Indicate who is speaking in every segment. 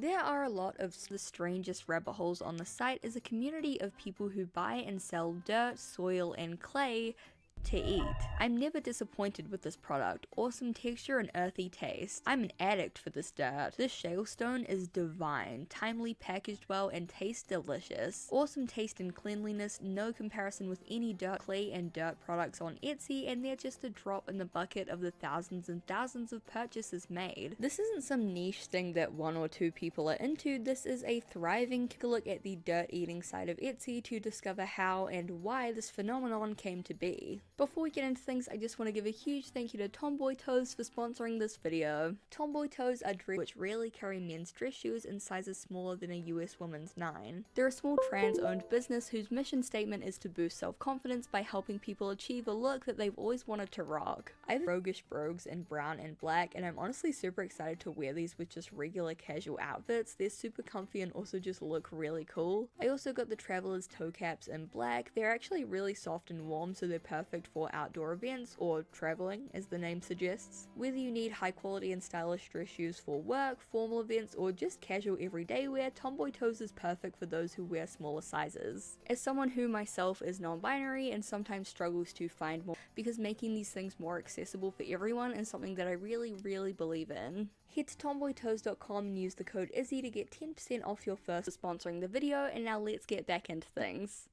Speaker 1: There are a lot of the strangest rabbit holes on the site as a community of people who buy and sell dirt, soil, and clay to eat. I'm never disappointed with this product. Awesome texture and earthy taste. I'm an addict for this dirt. This shale stone is divine, timely packaged well, and tastes delicious. Awesome taste and cleanliness, no comparison with any dirt, clay, and dirt products on Etsy, and they're just a drop in the bucket of the thousands and thousands of purchases made. This isn't some niche thing that one or two people are into. This is a thriving look at the dirt eating side of Etsy to discover how and why this phenomenon came to be. Before we get into things, I just want to give a huge thank you to Tomboy Toes for sponsoring this video. Tomboy Toes are dress which rarely carry men's dress shoes in sizes smaller than a US woman's 9. They're a small trans-owned business whose mission statement is to boost self-confidence by helping people achieve a look that they've always wanted to rock. I have roguish brogues in brown and black, and I'm honestly super excited to wear these with just regular casual outfits. They're super comfy and also just look really cool. I also got the Traveler's toe caps in black. They're actually really soft and warm, so they're perfect for outdoor events or traveling, as the name suggests. Whether you need high quality and stylish dress shoes for work, formal events, or just casual everyday wear, Tomboy Toes is perfect for those who wear smaller sizes. As someone who myself is non-binary and sometimes struggles to find more, because making these things more accessible for everyone is something that I really believe in. Head to tomboytoes.com and use the code Izzy to get 10% off your first sponsoring the video, and now let's get back into things.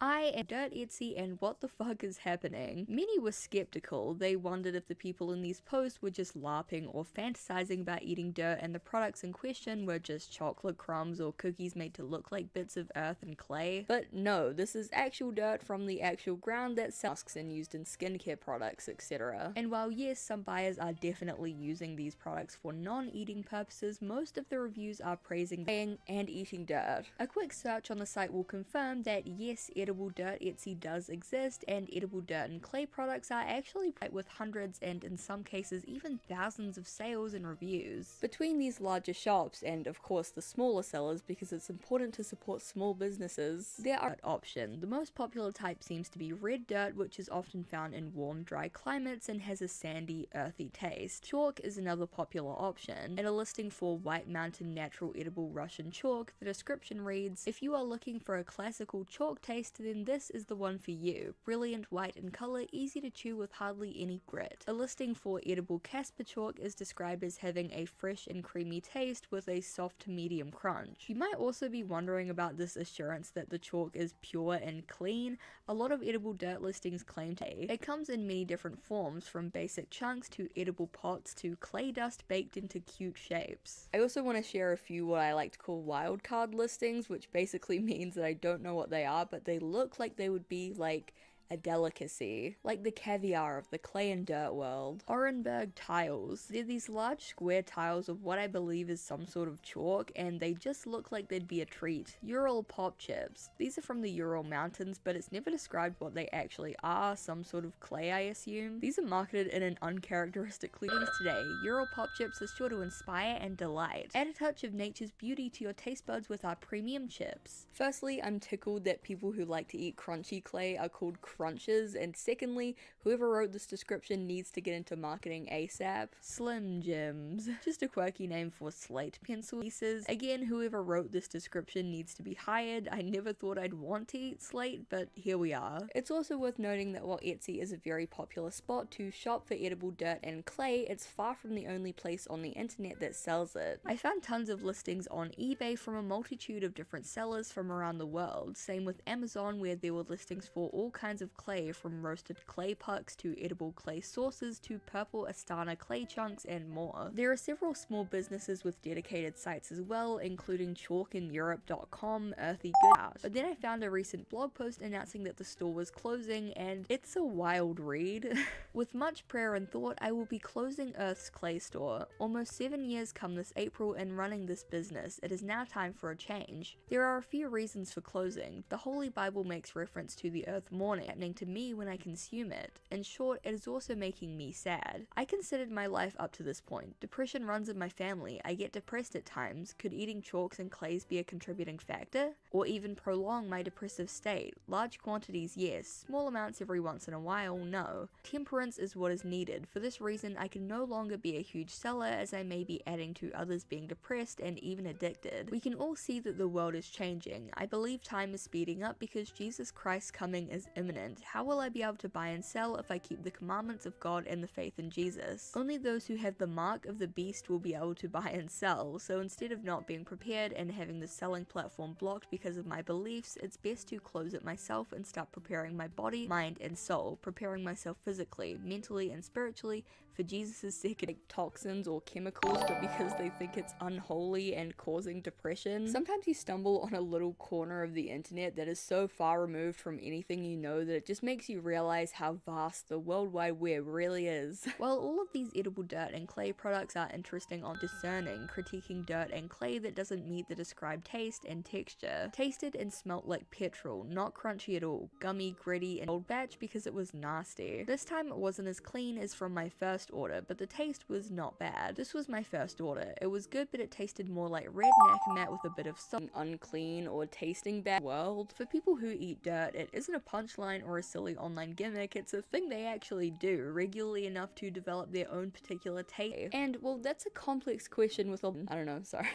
Speaker 1: I am Dirt Etsy, and what the fuck is happening? Many were skeptical. They wondered if the people in these posts were just LARPing or fantasizing about eating dirt and the products in question were just chocolate crumbs or cookies made to look like bits of earth and clay. But no, this is actual dirt from the actual ground that masks and used in skincare products, etc. And while yes, some buyers are definitely using these products for non-eating purposes, most of the reviews are praising and eating dirt. A quick search on the site will confirm that yes, edible dirt Etsy does exist, and edible dirt and clay products are actually with hundreds and in some cases even thousands of sales and reviews. Between these larger shops and of course the smaller sellers, because it's important to support small businesses, there are options. The most popular type seems to be red dirt, which is often found in warm, dry climates and has a sandy, earthy taste. Chalk is another popular option. At a listing for White Mountain Natural Edible Russian Chalk, the description reads, "If you are looking for a classical chalk taste, then this is the one for you. Brilliant white in color, easy to chew with hardly any grit." A listing for edible Casper chalk is described as having a fresh and creamy taste with a soft to medium crunch. You might also be wondering about this assurance that the chalk is pure and clean. A lot of edible dirt listings claim to. It comes in many different forms, from basic chunks to edible pots to clay dust baked into cute shapes. I also want to share a few what I like to call wildcard listings, which basically means that I don't know what they are, but they look like they would be like a delicacy, like the caviar of the clay and dirt world. Orenburg tiles. They're these large square tiles of what I believe is some sort of chalk, and they just look like they'd be a treat. Ural pop chips. These are from the Ural Mountains, but it's never described what they actually are, some sort of clay I assume. These are marketed in an uncharacteristic way today. Ural pop chips are sure to inspire and delight. Add a touch of nature's beauty to your taste buds with our premium chips. Firstly, I'm tickled that people who like to eat crunchy clay are called crunches, and secondly, whoever wrote this description needs to get into marketing ASAP. Slim Jims. Just a quirky name for slate pencil pieces. Again, whoever wrote this description needs to be hired. I never thought I'd want to eat slate, but here we are. It's also worth noting that while Etsy is a very popular spot to shop for edible dirt and clay, it's far from the only place on the internet that sells it. I found tons of listings on eBay from a multitude of different sellers from around the world. Same with Amazon, where there were listings for all kinds of clay, from roasted clay pucks to edible clay sauces to purple Astana clay chunks and more. There are several small businesses with dedicated sites as well, including chalkineurope.com, Earthy Good House. But then I found a recent blog post announcing that the store was closing, and it's a wild read. With much prayer and thought, I will be closing Earth's clay store. Almost 7 years come this April in running this business. It is now time for a change. There are a few reasons for closing. The Holy Bible makes reference to the Earth mourning. happening to me when I consume it. In short, it is also making me sad. I considered my life up to this point. Depression runs in my family, I get depressed at times. Could eating chalks and clays be a contributing factor? Or even prolong my depressive state? Large quantities, yes. Small amounts every once in a while, no. Temperance is what is needed. For this reason, I can no longer be a huge seller, as I may be adding to others being depressed and even addicted. We can all see that the world is changing. I believe time is speeding up because Jesus Christ's coming is imminent. How will I be able to buy and sell if I keep the commandments of God and the faith in Jesus? Only those who have the mark of the beast will be able to buy and sell, so instead of not being prepared and having the selling platform blocked because of my beliefs, it's best to close it myself and start preparing my body, mind, and soul, preparing myself physically, mentally, and spiritually for Jesus' sake. Like toxins or chemicals, but because they think it's unholy and causing depression. Sometimes you stumble on a little corner of the internet that is so far removed from anything you know that it just makes you realize how vast the World Wide Web really is. While all of these edible dirt and clay products are interesting on discerning, critiquing dirt and clay that doesn't meet the described taste and texture. Tasted and smelt like petrol, not crunchy at all, gummy, gritty, and old batch because it was nasty. This time it wasn't as clean as from my first order, but the taste was not bad. This was my first order. It was good, but it tasted more like red nakamat with a bit of salt. Unclean or tasting bad world. For people who eat dirt, it isn't a punchline or a silly online gimmick, it's a thing they actually do, regularly enough to develop their own particular taste. And, well, that's a complex question with a... I don't know, sorry.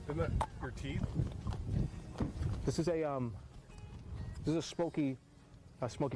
Speaker 2: Isn't that your teeth?
Speaker 3: This is a smoky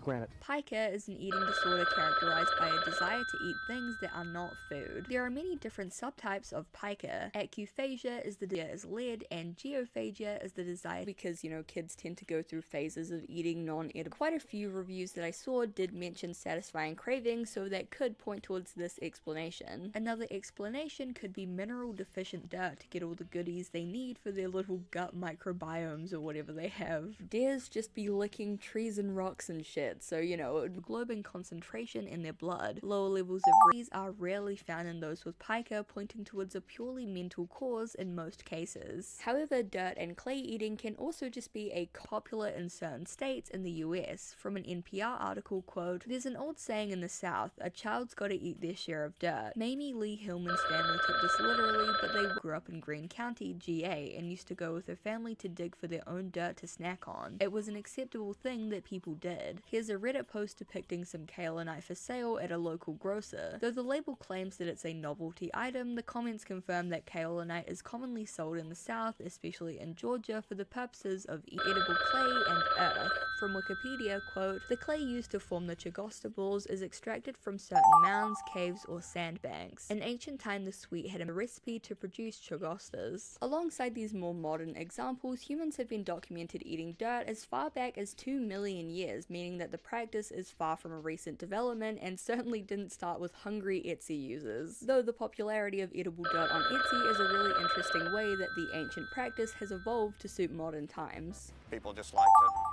Speaker 3: granite.
Speaker 1: Pica is an eating disorder characterized by a desire to eat things that are not food. There are many different subtypes of pica. Acuphagia is the desire is lead, and geophagia is the desire because, you know, kids tend to go through phases of eating non-edible. Quite a few reviews that I saw did mention satisfying cravings, so that could point towards this explanation. Another explanation could be mineral deficient dirt to get all the goodies they need for their little gut microbiomes or whatever they have. Dares just be licking trees and rocks and shit, so you know, globin concentration in their blood. Lower levels of these are rarely found in those with pica, pointing towards a purely mental cause in most cases. However, dirt and clay eating can also just be a popular in certain states in the US. From an NPR article, quote, "There's an old saying in the South, a child's gotta eat their share of dirt." Mamie Lee Hillman's family took this literally, but they grew up in Greene County, GA, and used to go with her family to dig for their own dirt to snack on. It was an acceptable thing that people did. Here's a Reddit post depicting some kaolinite for sale at a local grocer. Though the label claims that it's a novelty item, the comments confirm that kaolinite is commonly sold in the South, especially in Georgia, for the purposes of edible clay and earth. From Wikipedia, quote, "The clay used to form the chagosta balls is extracted from certain mounds, caves, or sandbanks. In ancient time, the sweet had a recipe to produce chagostas." Alongside these more modern examples, humans have been documented eating dirt as far back as 2 million years, meaning that the practice is far from a recent development and certainly didn't start with hungry Etsy users. Though the popularity of edible dirt on Etsy is a really interesting way that the ancient practice has evolved to suit modern times.
Speaker 4: People just like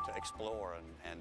Speaker 4: to explore and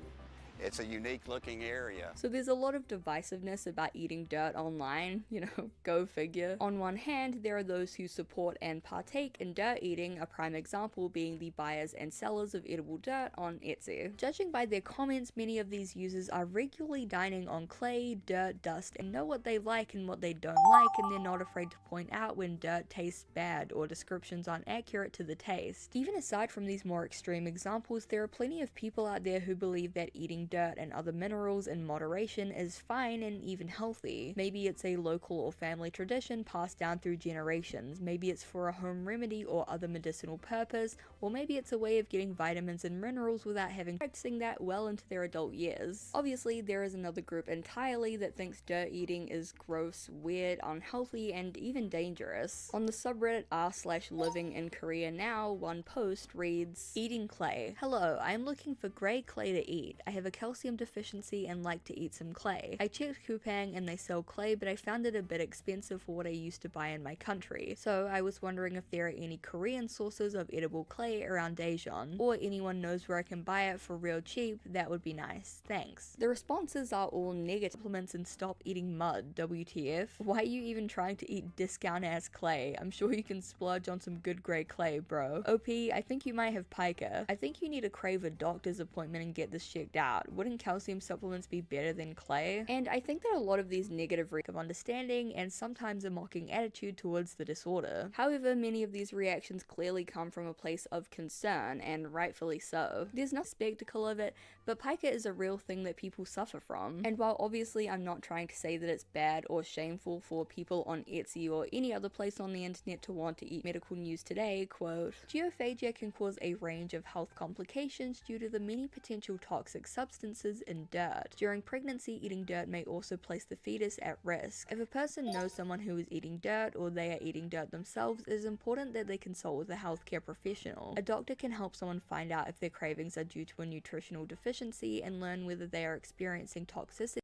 Speaker 4: it's a unique looking area.
Speaker 1: So there's a lot of divisiveness about eating dirt online, you know, go figure. On one hand, there are those who support and partake in dirt eating, a prime example being the buyers and sellers of edible dirt on Etsy. Judging by their comments, many of these users are regularly dining on clay, dirt, dust, and know what they like and what they don't like, and they're not afraid to point out when dirt tastes bad or descriptions aren't accurate to the taste. Even aside from these more extreme examples, there are plenty of people out there who believe that eating dirt and other minerals in moderation is fine and even healthy. Maybe it's a local or family tradition passed down through generations, maybe it's for a home remedy or other medicinal purpose, or maybe it's a way of getting vitamins and minerals without having practicing that well into their adult years. Obviously, there is another group entirely that thinks dirt eating is gross, weird, unhealthy, and even dangerous. On the subreddit r/living in Korea now, one post reads, "Eating clay. Hello, I'm looking for grey clay to eat. I have a calcium deficiency and like to eat some clay. I checked Kupang and they sell clay, but I found it a bit expensive for what I used to buy in my country. So I was wondering if there are any Korean sources of edible clay around Daejeon, or anyone knows where I can buy it for real cheap. That would be nice. Thanks. The responses are all negative. Supplements and stop eating mud. WTF? Why are you even trying to eat discount ass clay? I'm sure you can splurge on some good grey clay, bro. OP, I think you might have pica. I think you need to crave a doctor's appointment and get this checked out. Wouldn't calcium supplements be better than clay? And I think that a lot of these negative of understanding and sometimes a mocking attitude towards the disorder. However, many of these reactions clearly come from a place of concern, and rightfully so. There's no spectacle of it, but pica is a real thing that people suffer from. And while obviously I'm not trying to say that it's bad or shameful for people on Etsy or any other place on the internet to want to eat medical news today, quote, geophagia can cause a range of health complications due to the many potential toxic substances in dirt. During pregnancy, eating dirt may also place the fetus at risk. If a person knows someone who is eating dirt or they are eating dirt themselves, it is important that they consult with a healthcare professional. A doctor can help someone find out if their cravings are due to a nutritional deficiency and learn whether they are experiencing toxicity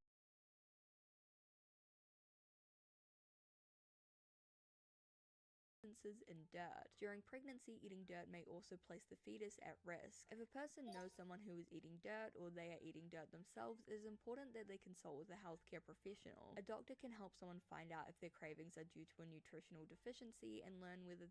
Speaker 1: in dirt. During pregnancy, eating dirt may also place the fetus at risk. If a person knows someone who is eating dirt or they are eating dirt themselves, it is important that they consult with a healthcare professional. A doctor can help someone find out if their cravings are due to a nutritional deficiency and learn whether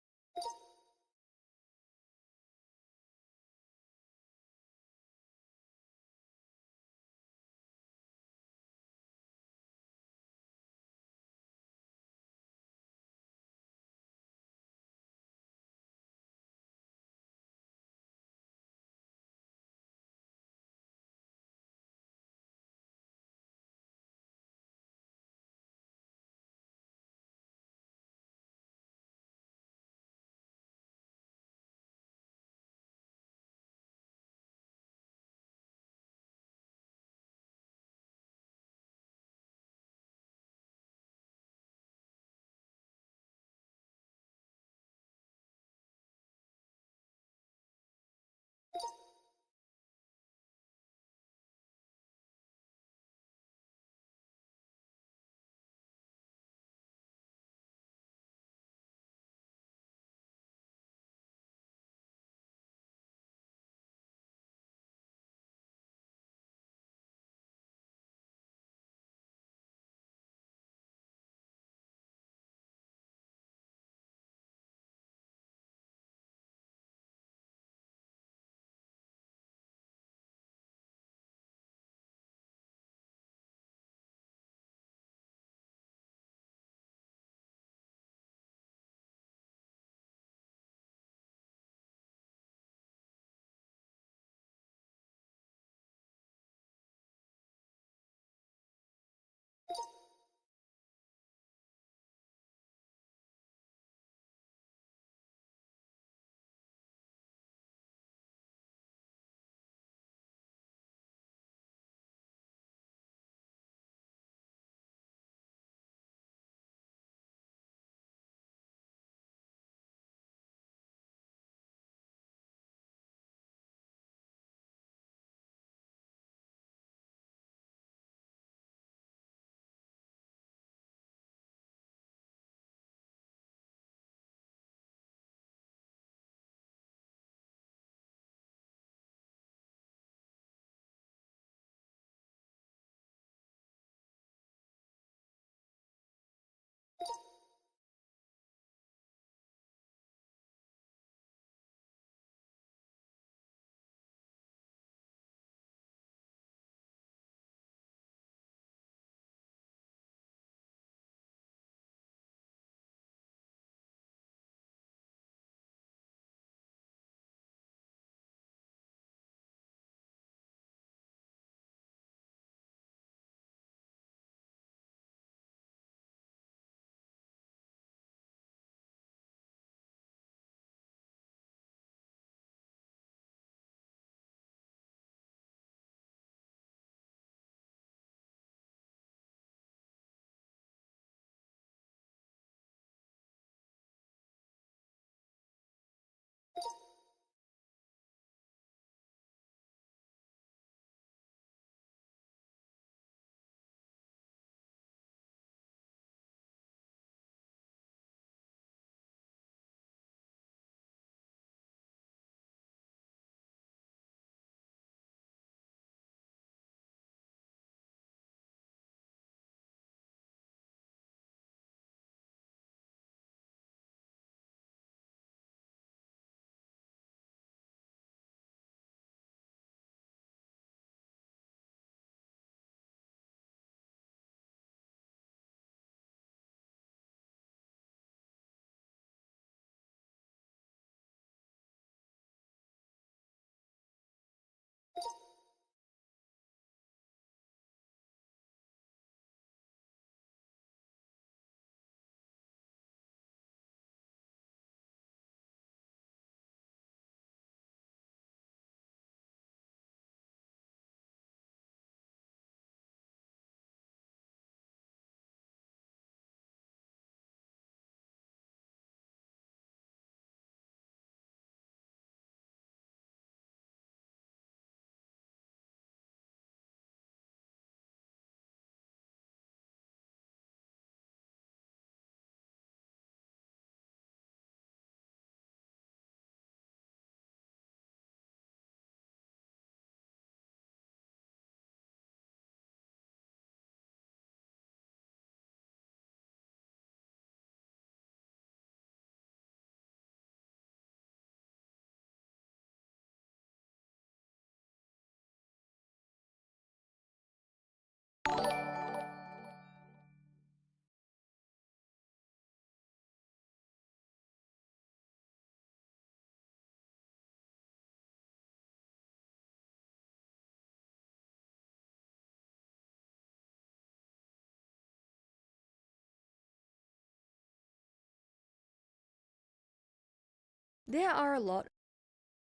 Speaker 1: There are a lot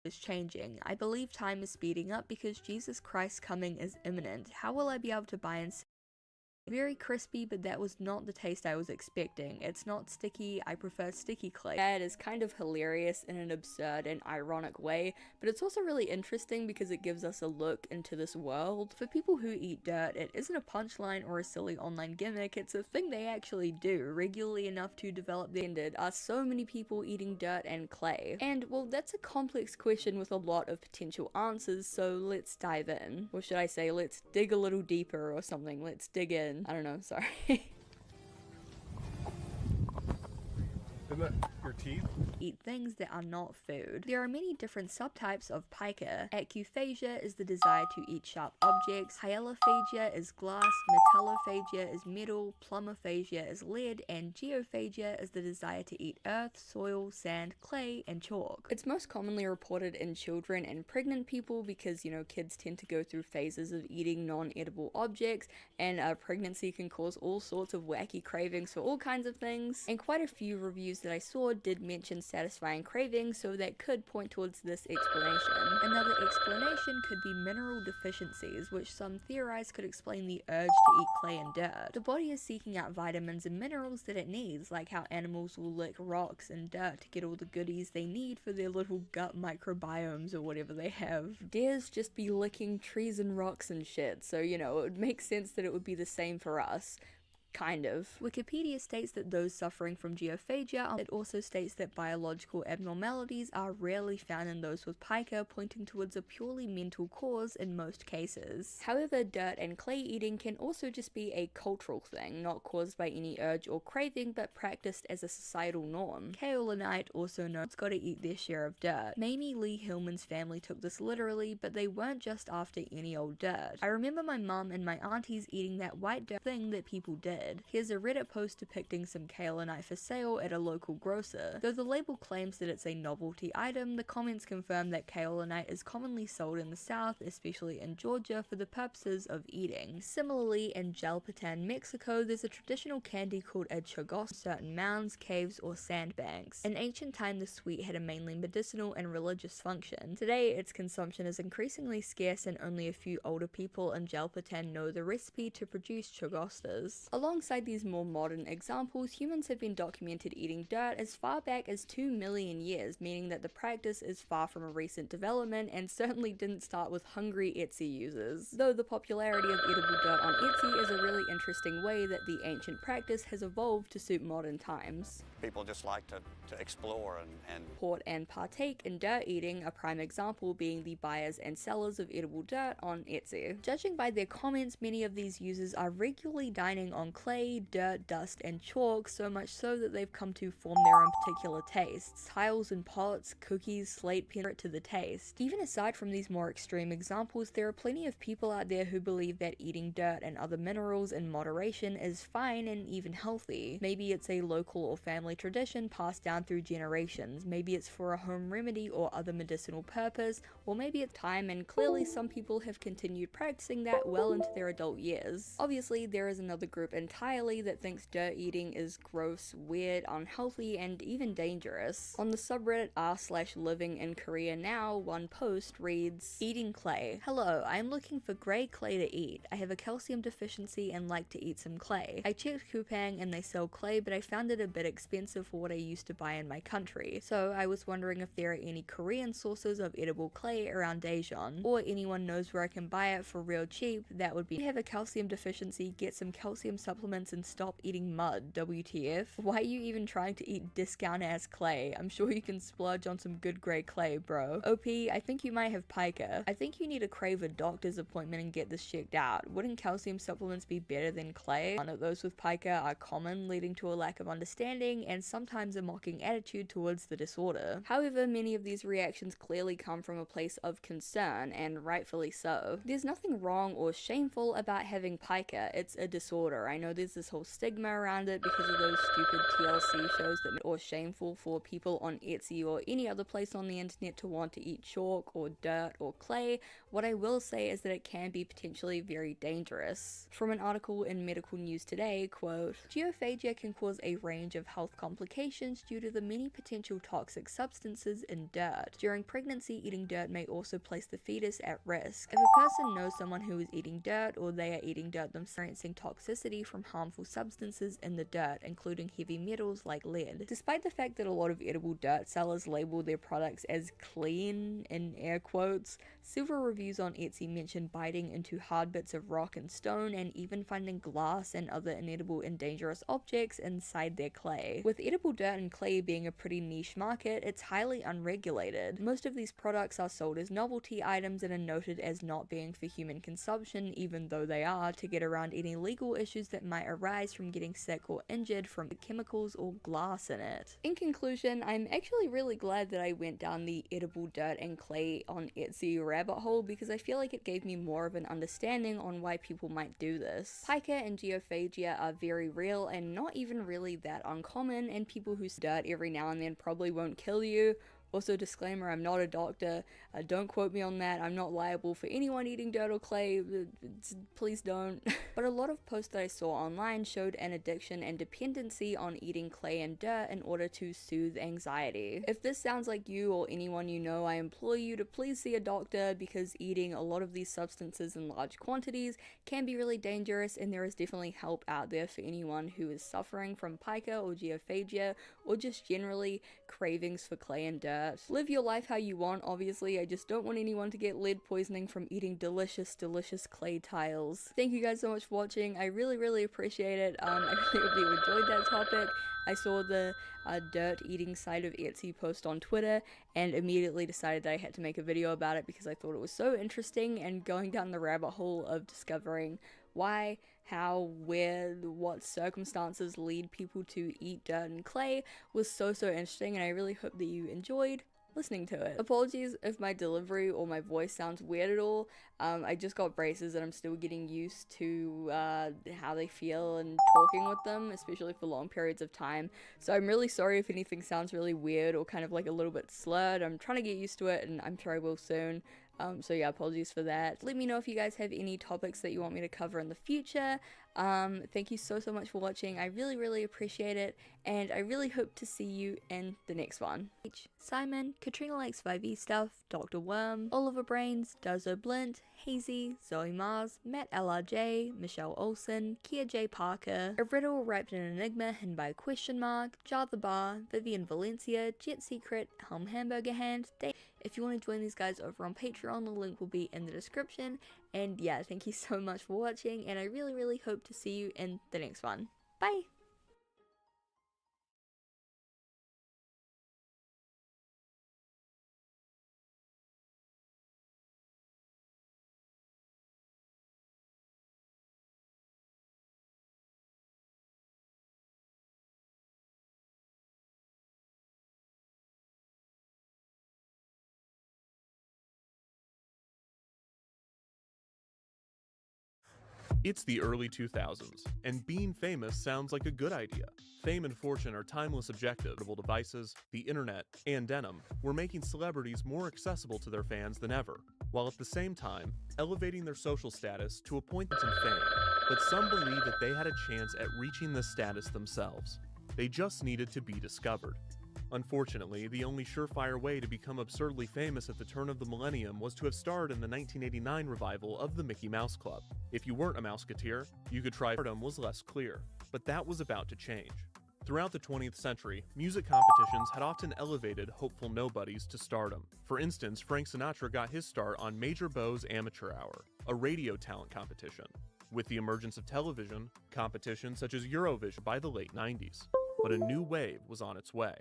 Speaker 1: is changing. I believe time is speeding up because Jesus Christ's coming is imminent. How will I be able to buy and sell? Very crispy, but that was not the taste I was expecting. It's not sticky, I prefer sticky clay. That is kind of hilarious in an absurd and ironic way, but it's also really interesting because it gives us a look into this world. For people who eat dirt, it isn't a punchline or a silly online gimmick, it's a thing they actually do, regularly enough to develop their ended. Are so many people eating dirt and clay? And well, that's a complex question with a lot of potential answers, so let's dive in. Or should I say, let's dig a little deeper or something, let's dig in. I don't know, sorry.
Speaker 2: Isn't that your teeth?
Speaker 1: Eat things that are not food. There are many different subtypes of pica. Acuphagia is the desire to eat sharp objects, hyalophagia is glass, metallophagia is metal, plumophagia is lead, and geophagia is the desire to eat earth, soil, sand, clay, and chalk. It's most commonly reported in children and pregnant people because, you know, kids tend to go through phases of eating non-edible objects, and pregnancy can cause all sorts of wacky cravings for all kinds of things. And quite a few reviews that I saw did mention satisfying cravings, so that could point towards this explanation. Another explanation could be mineral deficiencies, which some theorize could explain the urge to eat clay and dirt. The body is seeking out vitamins and minerals that it needs, like how animals will lick rocks and dirt to get all the goodies they need for their little gut microbiomes or whatever they have. Deers just be licking trees and rocks and shit, so you know, it would make sense that it would be the same for us. Kind of. Wikipedia states that those suffering from geophagia. It also states that biological abnormalities are rarely found in those with pica, pointing towards a purely mental cause in most cases. However, dirt and clay eating can also just be a cultural thing, not caused by any urge or craving, but practiced as a societal norm. Kaolinite, also known as gotta eat their share of dirt. Mamie Lee Hillman's family took this literally, but they weren't just after any old dirt. I remember my mum and my aunties eating that white dirt thing that people did. Here's a Reddit post depicting some kaolinite for sale at a local grocer. Though the label claims that it's a novelty item, the comments confirm that kaolinite is commonly sold in the South, especially in Georgia, for the purposes of eating. Similarly, in Jalpatan, Mexico, there's a traditional candy called a chagos, certain mounds, caves, or sandbanks. In ancient time, the sweet had a mainly medicinal and religious function. Today, its consumption is increasingly scarce and only a few older people in Jalpatan know the recipe to produce chagostas. Alongside these more modern examples, humans have been documented eating dirt as far back as 2 million years, meaning that the practice is far from a recent development and certainly didn't start with hungry Etsy users. Though the popularity of edible dirt on Etsy is a really interesting way that the ancient practice has evolved to suit modern times.
Speaker 4: People just like to explore and
Speaker 1: Port and partake in dirt eating, a prime example being the buyers and sellers of edible dirt on Etsy. Judging by their comments, many of these users are regularly dining on clay, dirt, dust, and chalk, so much so that they've come to form their own particular tastes. Tiles and pots, cookies, slate pen to the taste. Even aside from these more extreme examples, there are plenty of people out there who believe that eating dirt and other minerals in moderation is fine and even healthy. Maybe it's a local or family tradition passed down through generations, maybe it's for a home remedy or other medicinal purpose, or maybe it's time, and clearly some people have continued practicing that well into their adult years. Obviously, there is another group entirely that thinks dirt eating is gross, weird, unhealthy, and even dangerous. On the subreddit r/living in Korea now, one post reads, "Eating clay. Hello, I am looking for grey clay to eat. I have a calcium deficiency and like to eat some clay. I checked Coupang and they sell clay, but I found it a bit expensive for what I used to buy in my country. So I was wondering if there are any Korean sources of edible clay around Daejeon, or anyone knows where I can buy it for real cheap. That would be. If you have a calcium deficiency, get some calcium supplements and stop eating mud. WTF? Why are you even trying to eat discount ass clay? I'm sure you can splurge on some good grey clay, bro. OP, I think you might have pica. I think you need to crave a doctor's appointment and get this checked out. Wouldn't calcium supplements be better than clay? None of those with pica are common, leading to a lack of understanding and sometimes a mocking attitude towards the disorder. However, many of these reactions clearly come from a place of concern, and rightfully so. There's nothing wrong or shameful about having pica. It's a disorder. I know know there's this whole stigma around it because of those stupid TLC shows that or shameful for people on Etsy or any other place on the internet to want to eat chalk or dirt or clay. What I will say is that it can be potentially very dangerous. From an article in Medical News Today, quote, "Geophagia can cause a range of health complications due to the many potential toxic substances in dirt. During pregnancy, eating dirt may also place the fetus at risk. If a person knows someone who is eating dirt or they are eating dirt themselves, experiencing toxicity from harmful substances in the dirt, including heavy metals like lead." Despite the fact that a lot of edible dirt sellers label their products as clean, in air quotes, several reviews on Etsy mention biting into hard bits of rock and stone and even finding glass and other inedible and dangerous objects inside their clay. With edible dirt and clay being a pretty niche market, it's highly unregulated. Most of these products are sold as novelty items and are noted as not being for human consumption, even though they are, to get around any legal issues that might arise from getting sick or injured from the chemicals or glass in it. In conclusion, I'm actually really glad that I went down the edible dirt and clay on Etsy rabbit hole because I feel like it gave me more of an understanding on why people might do this. Pica and geophagia are very real and not even really that uncommon, and people who dirt every now and then probably won't kill you. Also, disclaimer, I'm not a doctor, don't quote me on that, I'm not liable for anyone eating dirt or clay, please don't. But a lot of posts that I saw online showed an addiction and dependency on eating clay and dirt in order to soothe anxiety. If this sounds like you or anyone you know, I implore you to please see a doctor because eating a lot of these substances in large quantities can be really dangerous, and there is definitely help out there for anyone who is suffering from pica or geophagia or just generally cravings for clay and dirt. Live your life how you want, obviously. I just don't want anyone to get lead poisoning from eating delicious clay tiles. Thank you guys so much for watching. I really appreciate it. I really hope you enjoyed that topic. I saw the dirt eating side of Etsy post on Twitter and immediately decided that I had to make a video about it because I thought it was so interesting, and going down the rabbit hole of discovering why, how, where, what circumstances lead people to eat dirt and clay was so interesting, and I really hope that you enjoyed listening to it. Apologies if my delivery or my voice sounds weird at all. I just got braces and I'm still getting used to how they feel and talking with them, especially for long periods of time. So I'm really sorry if anything sounds really weird or kind of like a little bit slurred. I'm trying to get used to it and I'm sure I will soon. So yeah, apologies for that. Let me know if you guys have any topics that you want me to cover in the future. Thank you so much for watching. I really appreciate it, and I really hope to see you in the next one. Simon, Katrina Likes 5e Stuff, Dr. Worm, Oliver Brains, Dozo Blint, Hazy, Zoe Mars, Matt LRJ, Michelle Olsen, Kia J. Parker, A Riddle Wrapped in Enigma Hidden by a Question Mark, Jar the Bar, Vivian Valencia, Jet Secret, Helm Hamburger Hand, Dave. If you want to join these guys over on Patreon, the link will be in the description. And yeah, thank you so much for watching, and I really hope to see you in the next one. Bye!
Speaker 5: It's the early 2000s, and being famous sounds like a good idea. Fame and fortune are timeless objectives. Devices, the internet, and denim were making celebrities more accessible to their fans than ever, while at the same time elevating their social status to a point that's in fame. But some believe that they had a chance at reaching this status themselves. They just needed to be discovered. Unfortunately, the only surefire way to become absurdly famous at the turn of the millennium was to have starred in the 1989 revival of the Mickey Mouse Club. If you weren't a Mouseketeer, you could try. Stardom was less clear, but that was about to change. Throughout the 20th century, music competitions had often elevated hopeful nobodies to stardom. For instance, Frank Sinatra got his start on Major Beau's Amateur Hour, a radio talent competition. With the emergence of television, competitions such as Eurovision by the late 90s. But a new wave was on its way.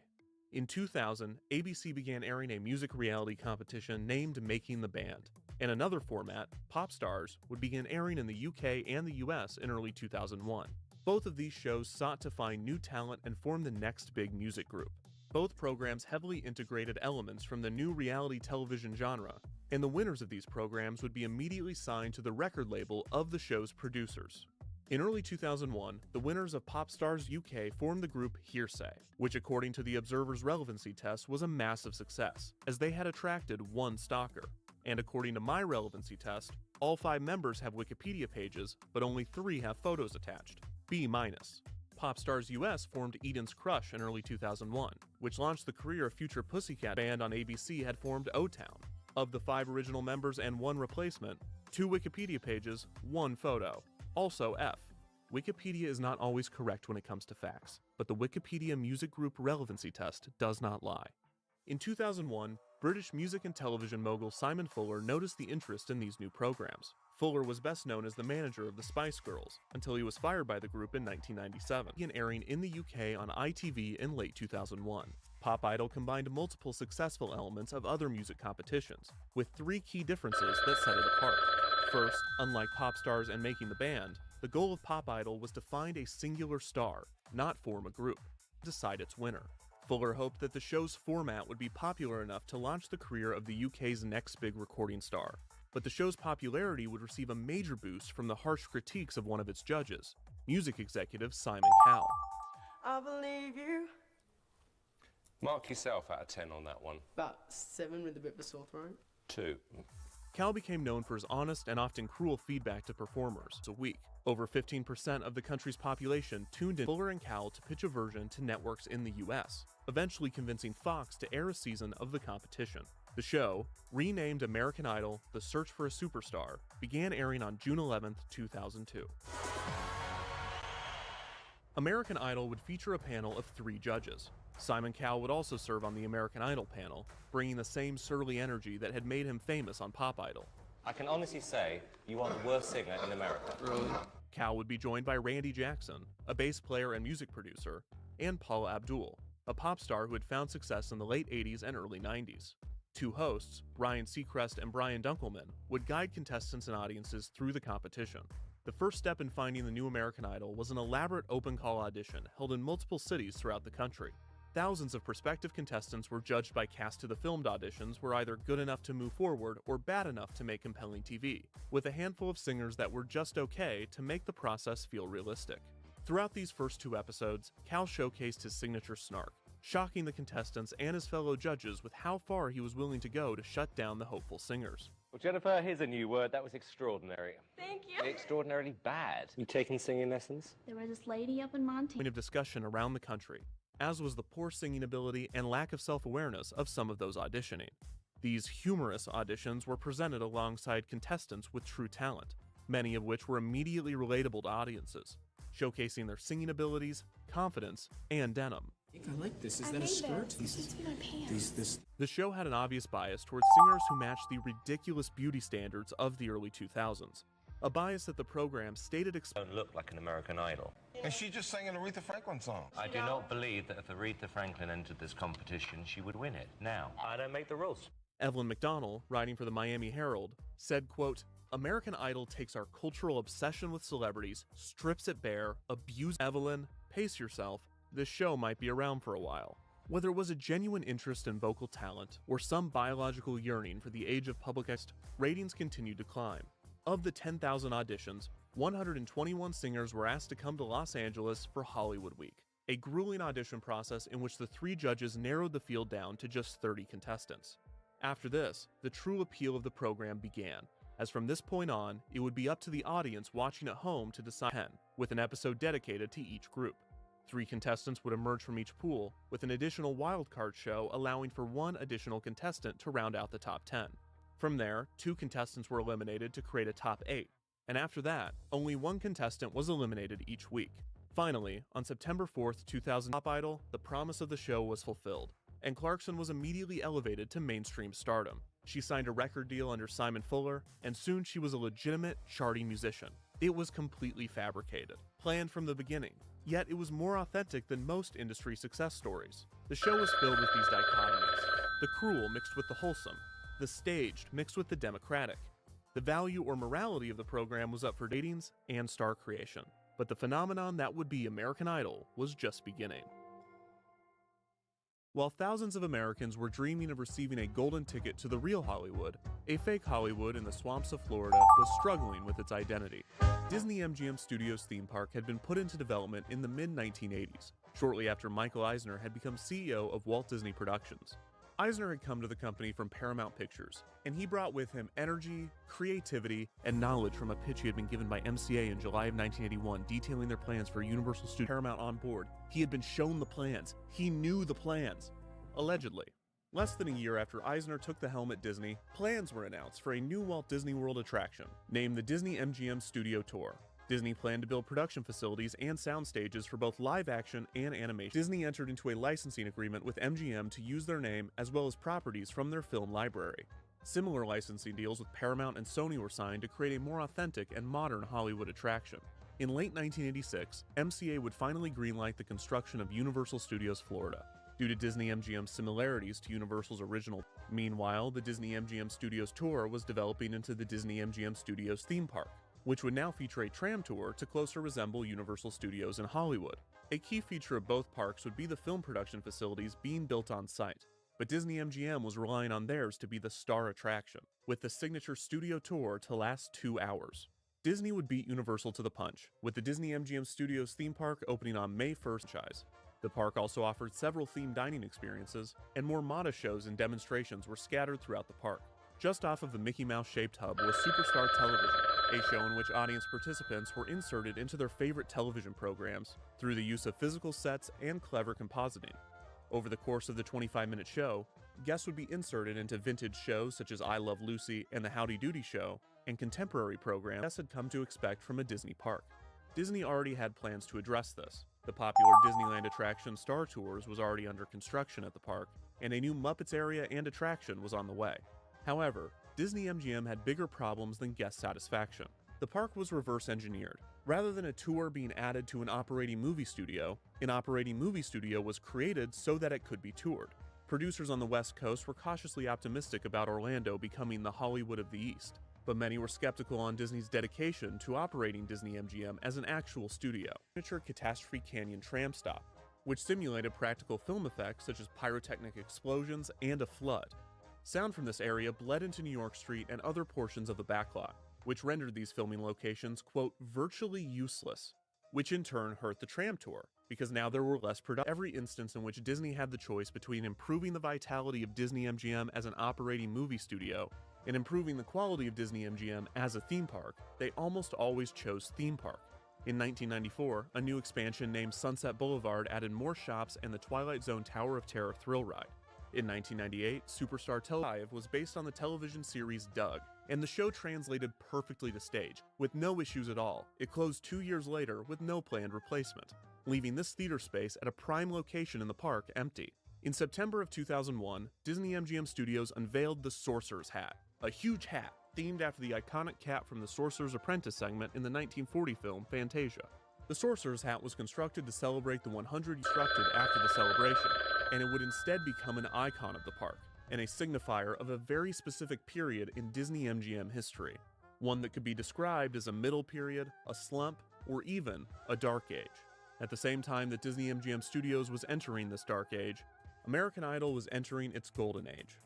Speaker 5: In 2000, ABC began airing a music reality competition named Making the Band. In another format, Pop Stars would begin airing in the UK and the US in early 2001. Both of these shows sought to find new talent and form the next big music group. Both programs heavily integrated elements from the new reality television genre, and the winners of these programs would be immediately signed to the record label of the show's producers. In early 2001, the winners of Popstars UK formed the group Hearsay, which according to the Observer's relevancy test was a massive success, as they had attracted one stalker. And according to my relevancy test, all 5 members have Wikipedia pages, but only 3 have photos attached. B-. Popstars US formed Eden's Crush in early 2001, which launched the career of future Pussycat band on ABC had formed O-Town. Of the 5 original members and 1 replacement, 2 Wikipedia pages, 1 photo. Also F. Wikipedia is not always correct when it comes to facts, but the Wikipedia Music Group relevancy test does not lie. In 2001, British music and television mogul Simon Fuller noticed the interest in these new programs. Fuller was best known as the manager of the Spice Girls, until he was fired by the group in 1997, and airing in the UK on ITV in late 2001. Pop Idol combined multiple successful elements of other music competitions, with 3 key differences that set it apart. First, unlike Popstars and Making the Band, the goal of Pop Idol was to find a singular star, not form a group, to decide its winner. Fuller hoped that the show's format would be popular enough to launch the career of the UK's next big recording star, but the show's popularity would receive a major boost from the harsh critiques of one of its judges, music executive Simon Cowell.
Speaker 6: I believe you.
Speaker 7: Mark yourself out of 10 on that one.
Speaker 6: About 7 with a bit of a sore throat.
Speaker 7: 2.
Speaker 5: Cowell became known for his honest and often cruel feedback to performers a week. Over 15% of the country's population tuned in Fuller and Cowell to pitch a version to networks in the US, eventually convincing Fox to air a season of the competition. The show, renamed American Idol: The Search for a Superstar, began airing on June 11, 2002. American Idol would feature a panel of 3 judges. Simon Cowell would also serve on the American Idol panel, bringing the same surly energy that had made him famous on Pop Idol.
Speaker 8: I can honestly say you are the worst singer in America.
Speaker 6: Really?
Speaker 5: Cowell would be joined by Randy Jackson, a bass player and music producer, and Paula Abdul, a pop star who had found success in the late 80s and early 90s. 2 hosts, Ryan Seacrest and Brian Dunkelman, would guide contestants and audiences through the competition. The first step in finding the new American Idol was an elaborate open call audition held in multiple cities throughout the country. Thousands of prospective contestants were judged by cast to the filmed auditions were either good enough to move forward or bad enough to make compelling TV, with a handful of singers that were just okay to make the process feel realistic. Throughout these first 2 episodes, Cal showcased his signature snark, shocking the contestants and his fellow judges with how far he was willing to go to shut down the hopeful singers.
Speaker 8: Well, Jennifer, here's a new word. That was extraordinary.
Speaker 9: Thank you.
Speaker 8: Extraordinarily bad.
Speaker 7: You taking singing lessons?
Speaker 9: There was this lady up in Montana.
Speaker 5: Point of discussion around the country, as was the poor singing ability and lack of self-awareness of some of those auditioning. These humorous auditions were presented alongside contestants with true talent, many of which were immediately relatable to audiences, showcasing their singing abilities, confidence, and denim.
Speaker 6: I like this. Is that a skirt?
Speaker 9: It's my pants.
Speaker 5: The show had an obvious bias towards singers who matched the ridiculous beauty standards of the early 2000s, a bias that the program stated
Speaker 8: Don't look like an American Idol.
Speaker 10: And she just sang an Aretha Franklin song.
Speaker 8: I do not believe that if Aretha Franklin entered this competition, she would win it. Now, I don't make the rules.
Speaker 5: Evelyn McDonnell, writing for the Miami Herald, said, quote, American Idol takes our cultural obsession with celebrities, strips it bare, abuses Evelyn, pace yourself, this show might be around for a while. Whether it was a genuine interest in vocal talent or some biological yearning for the age of public ratings continued to climb. Of the 10,000 auditions, 121 singers were asked to come to Los Angeles for Hollywood Week, a grueling audition process in which the 3 judges narrowed the field down to just 30 contestants. After this, the true appeal of the program began, as from this point on, it would be up to the audience watching at home to decide 10, with an episode dedicated to each group. 3 contestants would emerge from each pool, with an additional wildcard show allowing for 1 additional contestant to round out the top 10. From there, 2 contestants were eliminated to create a top 8, and after that, only 1 contestant was eliminated each week. Finally, on September 4th, 2000, Pop Idol, the promise of the show was fulfilled, and Clarkson was immediately elevated to mainstream stardom. She signed a record deal under Simon Fuller, and soon she was a legitimate, charting musician. It was completely fabricated, planned from the beginning, yet it was more authentic than most industry success stories. The show was filled with these dichotomies, the cruel mixed with the wholesome, the staged mixed with the democratic. The value or morality of the program was up for ratings and star creation, but the phenomenon that would be American Idol was just beginning. While thousands of Americans were dreaming of receiving a golden ticket to the real Hollywood, a fake Hollywood in the swamps of Florida was struggling with its identity. Disney MGM Studios theme park had been put into development in the mid-1980s, shortly after Michael Eisner had become CEO of Walt Disney Productions. Eisner had come to the company from Paramount Pictures, and he brought with him energy, creativity, and knowledge from a pitch he had been given by MCA in July of 1981 detailing their plans for Universal Studios Paramount on board. He had been shown the plans. He knew the plans. Allegedly. Less than a year after Eisner took the helm at Disney, plans were announced for a new Walt Disney World attraction, named the Disney MGM Studio Tour. Disney planned to build production facilities and sound stages for both live action and animation. Disney entered into a licensing agreement with MGM to use their name as well as properties from their film library. Similar licensing deals with Paramount and Sony were signed to create a more authentic and modern Hollywood attraction. In late 1986, MCA would finally greenlight the construction of Universal Studios Florida, due to Disney MGM's similarities to Universal's original. Meanwhile, the Disney MGM Studios Tour was developing into the Disney MGM Studios theme park, which would now feature a tram tour to closer resemble Universal Studios in Hollywood. A key feature of both parks would be the film production facilities being built on site, but Disney MGM was relying on theirs to be the star attraction, with the signature studio tour to last 2 hours. Disney would beat Universal to the punch, with the Disney MGM Studios theme park opening on May 1st. The park also offered several themed dining experiences, and more modest shows and demonstrations were scattered throughout the park. Just off of the Mickey Mouse-shaped hub was Superstar Television, a show in which audience participants were inserted into their favorite television programs through the use of physical sets and clever compositing. Over the course of the 25-minute show, guests would be inserted into vintage shows such as I Love Lucy and The Howdy Doody Show, and contemporary programs guests had come to expect from a Disney park. Disney already had plans to address this. The popular Disneyland attraction Star Tours was already under construction at the park, and a new Muppets area and attraction was on the way. However, Disney MGM had bigger problems than guest satisfaction. The park was reverse engineered. Rather than a tour being added to an operating movie studio, an operating movie studio was created so that it could be toured. Producers on the West Coast were cautiously optimistic about Orlando becoming the Hollywood of the East, but many were skeptical on Disney's dedication to operating Disney MGM as an actual studio. Miniature Catastrophe Canyon tram stop, which simulated practical film effects such as pyrotechnic explosions and a flood. Sound from this area bled into New York Street and other portions of the backlot, which rendered these filming locations, quote, virtually useless, which in turn hurt the tram tour, because now there were less production. Every instance in which Disney had the choice between improving the vitality of Disney MGM as an operating movie studio and improving the quality of Disney MGM as a theme park, they almost always chose theme park. In 1994, a new expansion named Sunset Boulevard added more shops and the Twilight Zone Tower of Terror thrill ride. In 1998, Superstar Television was based on the television series Doug, and the show translated perfectly to stage, with no issues at all. It closed 2 years later with no planned replacement, leaving this theater space at a prime location in the park empty. In September of 2001, Disney MGM Studios unveiled the Sorcerer's Hat, a huge hat themed after the iconic cat from the Sorcerer's Apprentice segment in the 1940 film Fantasia. The Sorcerer's Hat was constructed to celebrate the 100 years constructed after the celebration, and it would instead become an icon of the park, and a signifier of a very specific period in Disney MGM history, one that could be described as a middle period, a slump, or even a dark age. At the same time that Disney MGM Studios was entering this dark age, American Idol was entering its golden age.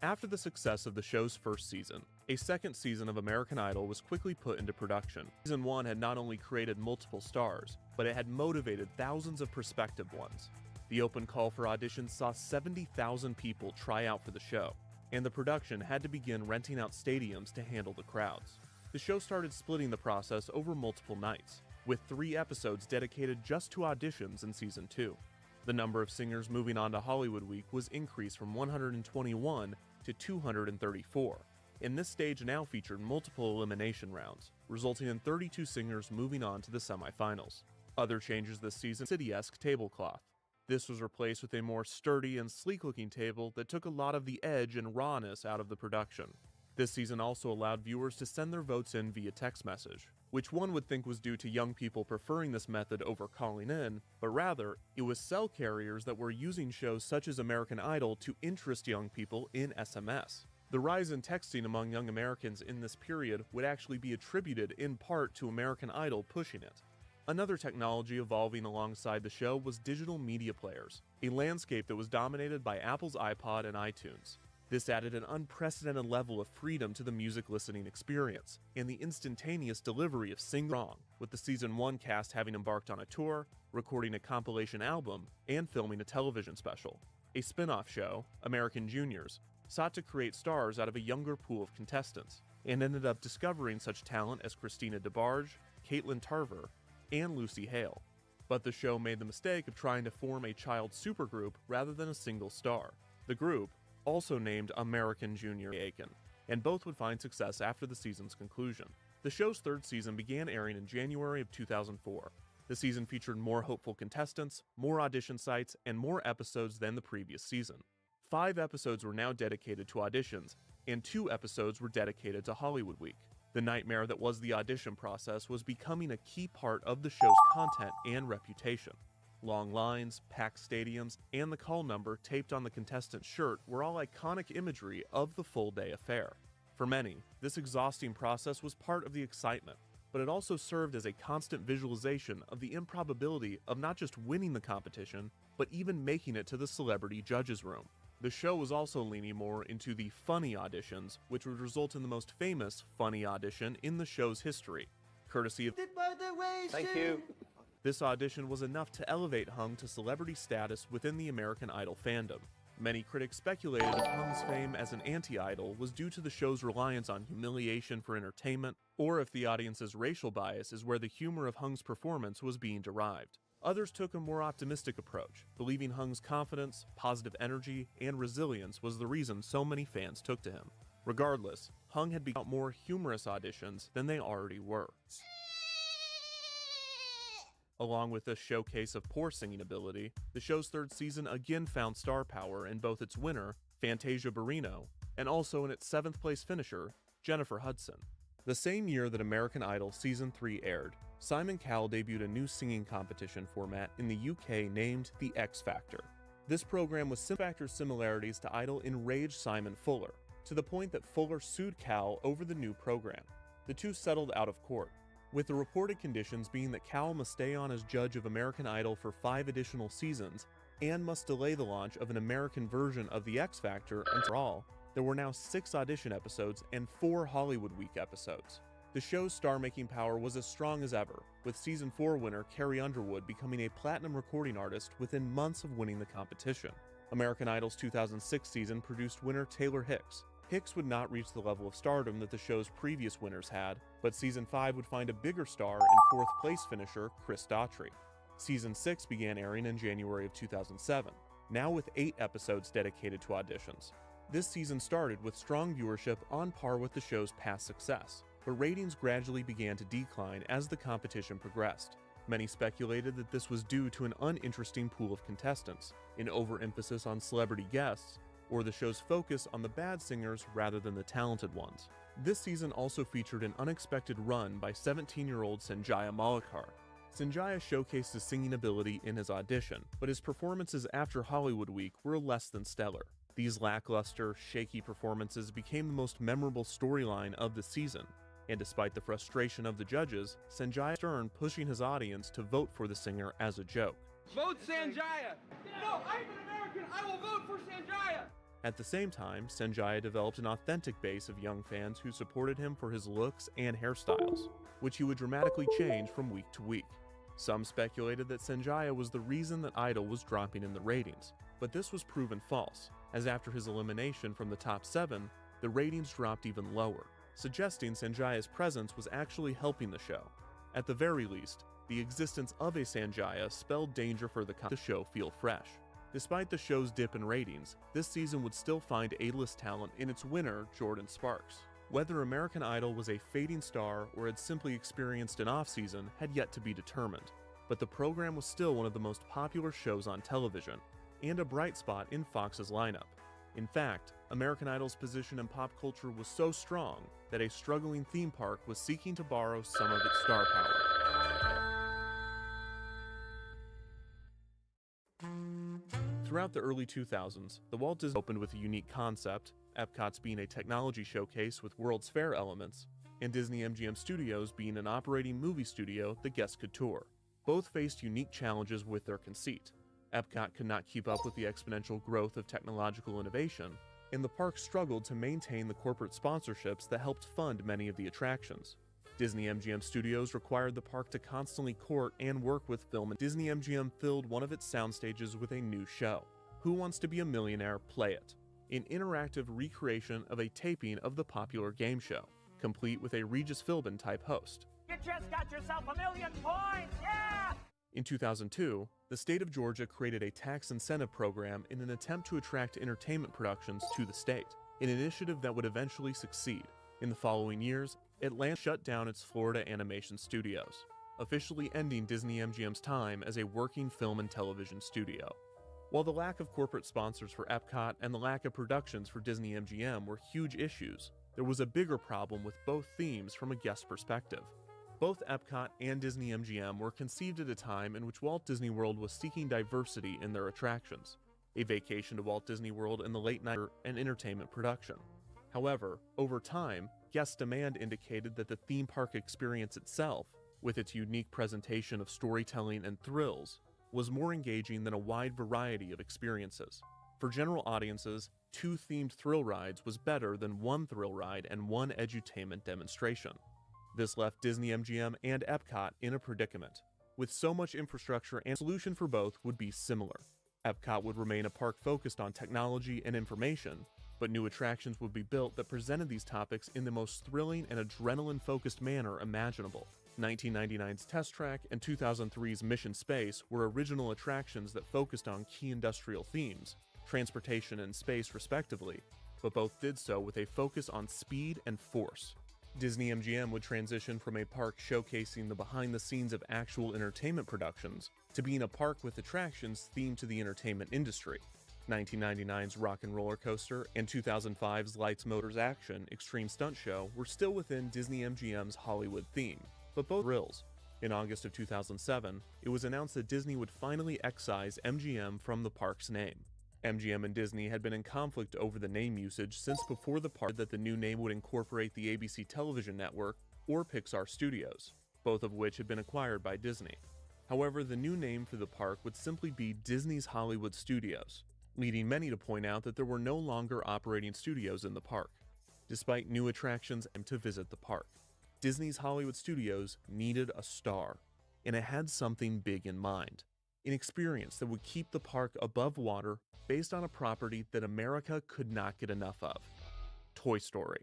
Speaker 5: After the success of the show's first season, a second season of American Idol was quickly put into production. Season 1 had not only created multiple stars, but it had motivated thousands of prospective ones. The open call for auditions saw 70,000 people try out for the show, and the production had to begin renting out stadiums to handle the crowds. The show started splitting the process over multiple nights, with 3 episodes dedicated just to auditions in Season 2. The number of singers moving on to Hollywood Week was increased from 121 to 234, and this stage now featured multiple elimination rounds, resulting in 32 singers moving on to the semifinals. Other changes this season: city-esque tablecloth. This was replaced with a more sturdy and sleek-looking table that took a lot of the edge and rawness out of the production. This season also allowed viewers to send their votes in via text message, which one would think was due to young people preferring this method over calling in, but rather, it was cell carriers that were using shows such as American Idol to interest young people in SMS. The rise in texting among young Americans in this period would actually be attributed in part to American Idol pushing it. Another technology evolving alongside the show was digital media players, a landscape that was dominated by Apple's iPod and iTunes. This added an unprecedented level of freedom to the music listening experience, and the instantaneous delivery of single song, with the Season 1 cast having embarked on a tour, recording a compilation album, and filming a television special. A spin-off show, American Juniors, sought to create stars out of a younger pool of contestants, and ended up discovering such talent as Christina DeBarge, Caitlin Tarver, and Lucy Hale. But the show made the mistake of trying to form a child supergroup rather than a single star. The group, also named American Junior Aiken, and both would find success after the season's conclusion. The show's third season began airing in January of 2004. The season featured more hopeful contestants, more audition sites, and more episodes than the previous season. 5 episodes were now dedicated to auditions, and 2 episodes were dedicated to Hollywood Week. The nightmare that was the audition process was becoming a key part of the show's content and reputation. Long lines, packed stadiums, and the call number taped on the contestant's shirt were all iconic imagery of the full-day affair. For many, this exhausting process was part of the excitement, but it also served as a constant visualization of the improbability of not just winning the competition, but even making it to the celebrity judges' room. The show was also leaning more into the funny auditions, which would result in the most famous funny audition in the show's history, courtesy of
Speaker 6: Thank you.
Speaker 5: This audition was enough to elevate Hung to celebrity status within the American Idol fandom. Many critics speculated if Hung's fame as an anti-idol was due to the show's reliance on humiliation for entertainment, or if the audience's racial bias is where the humor of Hung's performance was being derived. Others took a more optimistic approach, believing Hung's confidence, positive energy, and resilience was the reason so many fans took to him. Regardless, Hung had become more humorous auditions than they already were. Along with a showcase of poor singing ability, the show's third season again found star power in both its winner, Fantasia Barrino, and also in its 7th place finisher, Jennifer Hudson. The same year that American Idol Season 3 aired, Simon Cowell debuted a new singing competition format in the UK named The X Factor. This program was Factor's similarities to Idol enraged Simon Fuller, to the point that Fuller sued Cowell over the new program. The two settled out of court, with the reported conditions being that Cowell must stay on as judge of American Idol for 5 additional seasons, and must delay the launch of an American version of The X Factor until all. There were now 6 audition episodes and 4 Hollywood Week episodes. The show's star-making power was as strong as ever, with Season 4 winner Carrie Underwood becoming a platinum recording artist within months of winning the competition. American Idol's 2006 season produced winner Taylor Hicks. Hicks would not reach the level of stardom that the show's previous winners had, but Season 5 would find a bigger star in 4th place finisher Chris Daughtry. Season 6 began airing in January of 2007, now with 8 episodes dedicated to auditions. This season started with strong viewership on par with the show's past success, but ratings gradually began to decline as the competition progressed. Many speculated that this was due to an uninteresting pool of contestants, an overemphasis on celebrity guests, or the show's focus on the bad singers rather than the talented ones. This season also featured an unexpected run by 17-year-old Sanjaya Malakar. Sanjaya showcased his singing ability in his audition, but his performances after Hollywood Week were less than stellar. These lackluster, shaky performances became the most memorable storyline of the season, and despite the frustration of the judges, Sanjaya Stern pushing his audience to vote for the singer as a joke.
Speaker 11: Vote Sanjaya! No, I'm an American! I will vote for Sanjaya!
Speaker 5: At the same time, Sanjaya developed an authentic base of young fans who supported him for his looks and hairstyles, which he would dramatically change from week to week. Some speculated that Sanjaya was the reason that Idol was dropping in the ratings, but this was proven false, as after his elimination from the top 7, the ratings dropped even lower, suggesting Sanjaya's presence was actually helping the show. At the very least, the existence of a Sanjaya spelled danger for the show feel fresh. Despite the show's dip in ratings, this season would still find A-list talent in its winner, Jordan Sparks. Whether American Idol was a fading star or had simply experienced an off-season had yet to be determined, but the program was still one of the most popular shows on television, and a bright spot in Fox's lineup. In fact, American Idol's position in pop culture was so strong that a struggling theme park was seeking to borrow some of its star power. Throughout the early 2000s, the Walt Disney opened with a unique concept, Epcot's being a technology showcase with World's Fair elements, and Disney MGM Studios being an operating movie studio the guests could tour. Both faced unique challenges with their conceit. Epcot could not keep up with the exponential growth of technological innovation, and the park struggled to maintain the corporate sponsorships that helped fund many of the attractions. Disney MGM Studios required the park to constantly court and work with film, and Disney MGM filled one of its sound stages with a new show, Who Wants to Be a Millionaire? Play It, an interactive recreation of a taping of the popular game show, complete with a Regis Philbin-type host.
Speaker 11: You just got yourself 1,000,000 points, yeah!
Speaker 5: In 2002, the state of Georgia created a tax incentive program in an attempt to attract entertainment productions to the state, an initiative that would eventually succeed. In the following years, Atlanta shut down its Florida animation studios, officially ending Disney MGM's time as a working film and television studio. While the lack of corporate sponsors for Epcot and the lack of productions for Disney MGM were huge issues, there was a bigger problem with both themes from a guest perspective. Both Epcot and Disney MGM were conceived at a time in which Walt Disney World was seeking diversity in their attractions, a vacation to Walt Disney World in the late 90s and entertainment production. However, over time, guest demand indicated that the theme park experience itself, with its unique presentation of storytelling and thrills, was more engaging than a wide variety of experiences. For general audiences, 2 themed thrill rides was better than 1 thrill ride and 1 edutainment demonstration. This left Disney MGM and Epcot in a predicament. With so much infrastructure, and solution for both would be similar. Epcot would remain a park focused on technology and information, but new attractions would be built that presented these topics in the most thrilling and adrenaline-focused manner imaginable. 1999's Test Track and 2003's Mission Space were original attractions that focused on key industrial themes, transportation and space respectively, but both did so with a focus on speed and force. Disney MGM would transition from a park showcasing the behind-the-scenes of actual entertainment productions to being a park with attractions themed to the entertainment industry. 1999's Rock and Roller Coaster and 2005's Lights Motors Action Extreme Stunt Show were still within Disney MGM's Hollywood theme, but both thrills. In August of 2007, it was announced that Disney would finally excise MGM from the park's name. MGM and Disney had been in conflict over the name usage since before the park that the new name would incorporate the ABC television network or Pixar Studios, both of which had been acquired by Disney. However, the new name for the park would simply be Disney's Hollywood Studios, leading many to point out that there were no longer operating studios in the park, despite new attractions and to visit the park. Disney's Hollywood Studios needed a star, and it had something big in mind, an experience that would keep the park above water based on a property that America could not get enough of: Toy Story.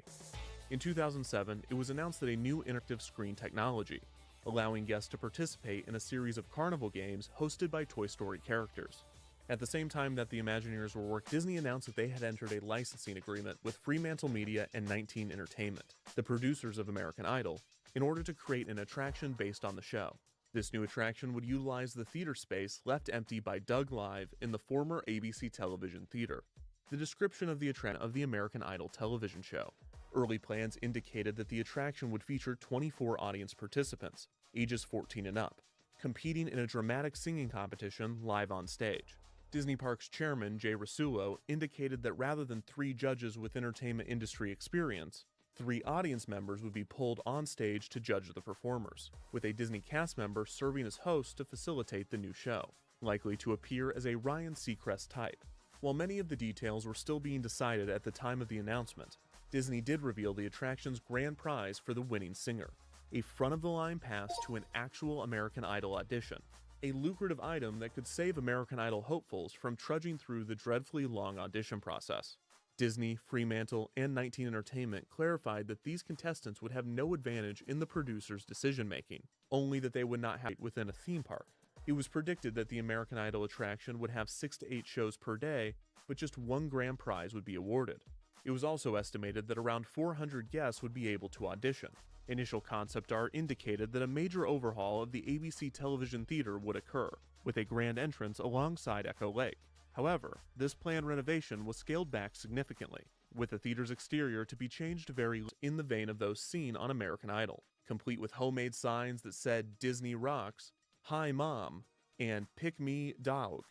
Speaker 5: In 2007, it was announced that a new interactive screen technology, allowing guests to participate in a series of carnival games hosted by Toy Story characters. At the same time that the Imagineers were working, Disney announced that they had entered a licensing agreement with Fremantle Media and 19 Entertainment, the producers of American Idol, in order to create an attraction based on the show. This new attraction would utilize the theater space left empty by Doug Live in the former ABC television theater. The description of the attraction of the American Idol television show. Early plans indicated that the attraction would feature 24 audience participants, ages 14 and up, competing in a dramatic singing competition live on stage. Disney Parks chairman Jay Rasulo indicated that rather than 3 judges with entertainment industry experience, 3 audience members would be pulled on stage to judge the performers, with a Disney cast member serving as host to facilitate the new show, likely to appear as a Ryan Seacrest type. While many of the details were still being decided at the time of the announcement, Disney did reveal the attraction's grand prize for the winning singer, a front-of-the-line pass to an actual American Idol audition, a lucrative item that could save American Idol hopefuls from trudging through the dreadfully long audition process. Disney, Fremantle, and 19 Entertainment clarified that these contestants would have no advantage in the producers' decision-making, only that they would not have within a theme park. It was predicted that the American Idol attraction would have 6 to 8 shows per day, but just 1 grand prize would be awarded. It was also estimated that around 400 guests would be able to audition. Initial concept art indicated that a major overhaul of the ABC television theater would occur, with a grand entrance alongside Echo Lake. However, this planned renovation was scaled back significantly, with the theater's exterior to be changed very in the vein of those seen on American Idol, complete with homemade signs that said Disney Rocks, Hi Mom, and Pick Me Dog.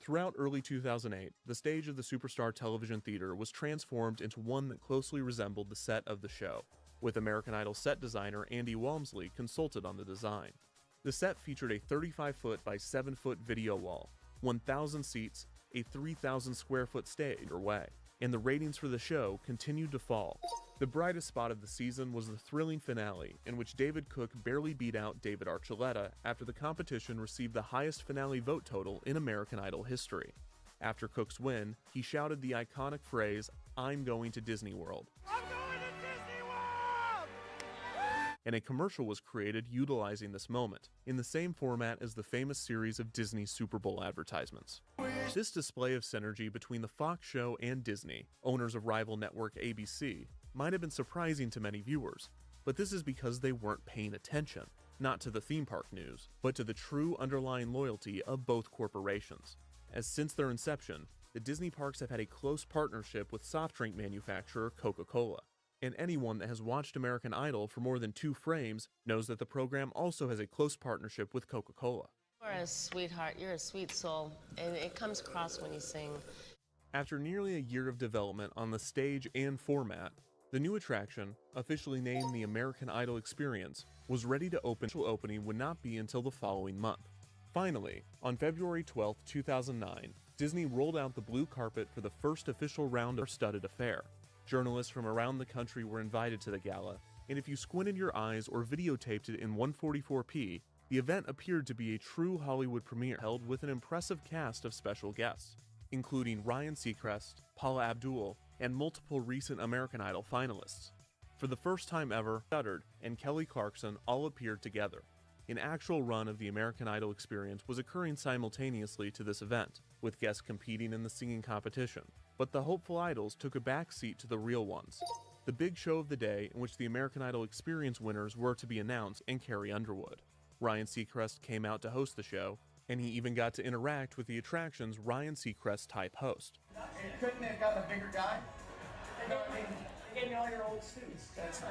Speaker 5: Throughout early 2008, the stage of the Superstar Television Theater was transformed into one that closely resembled the set of the show, with American Idol set designer Andy Walmsley consulted on the design. The set featured a 35-foot by 7-foot video wall, 1,000 seats, a 3,000 square foot stage away, and the ratings for the show continued to fall. The brightest spot of the season was the thrilling finale, in which David Cook barely beat out David Archuleta after the competition received the highest finale vote total in American Idol history. After Cook's win, he shouted the iconic phrase, "I'm going to Disney World."
Speaker 11: I'm going to Disney World!
Speaker 5: And a commercial was created utilizing this moment, in the same format as the famous series of Disney Super Bowl advertisements. This display of synergy between the Fox show and Disney, owners of rival network ABC, might have been surprising to many viewers, but this is because they weren't paying attention, not to the theme park news, but to the true underlying loyalty of both corporations. As since their inception, the Disney parks have had a close partnership with soft drink manufacturer Coca-Cola, and anyone that has watched American Idol for more than 2 frames knows that the program also has a close partnership with Coca-Cola.
Speaker 12: You're a sweetheart, you're a sweet soul, and it comes across when you sing.
Speaker 5: After nearly a year of development on the stage and format, the new attraction, officially named the American Idol Experience, was ready to open. The opening would not be until the following month. Finally, on February 12, 2009, Disney rolled out the blue carpet for the first official round of studded affair. Journalists from around the country were invited to the gala, and if you squinted your eyes or videotaped it in 144p, the event appeared to be a true Hollywood premiere held with an impressive cast of special guests, including Ryan Seacrest, Paula Abdul, and multiple recent American Idol finalists. For the first time ever, Studdard and Kelly Clarkson all appeared together. An actual run of the American Idol Experience was occurring simultaneously to this event, with guests competing in the singing competition, but the hopeful idols took a back seat to the real ones. The big show of the day, in which the American Idol Experience winners were to be announced, and Carrie Underwood. Ryan Seacrest came out to host the show, and he even got to interact with the attraction's Ryan Seacrest type host.
Speaker 11: And couldn't they have gotten a bigger guy? You know what I mean? They gave me all your old students. That's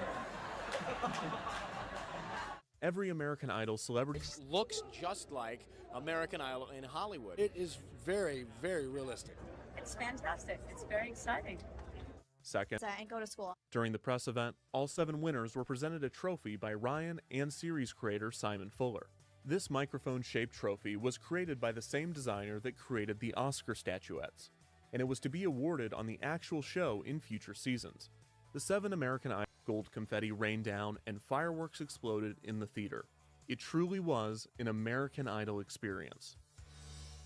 Speaker 5: Every American Idol celebrity
Speaker 13: looks just like American Idol in Hollywood. It is very, very realistic.
Speaker 14: It's fantastic. It's very exciting.
Speaker 5: Second,
Speaker 14: And go to school.
Speaker 5: during the press event, all 7 winners were presented a trophy by Ryan and series creator Simon Fuller. This microphone-shaped trophy was created by the same designer that created the Oscar statuettes, and it was to be awarded on the actual show in future seasons. The 7 American Idol gold confetti rained down and fireworks exploded in the theater. It truly was an American Idol experience.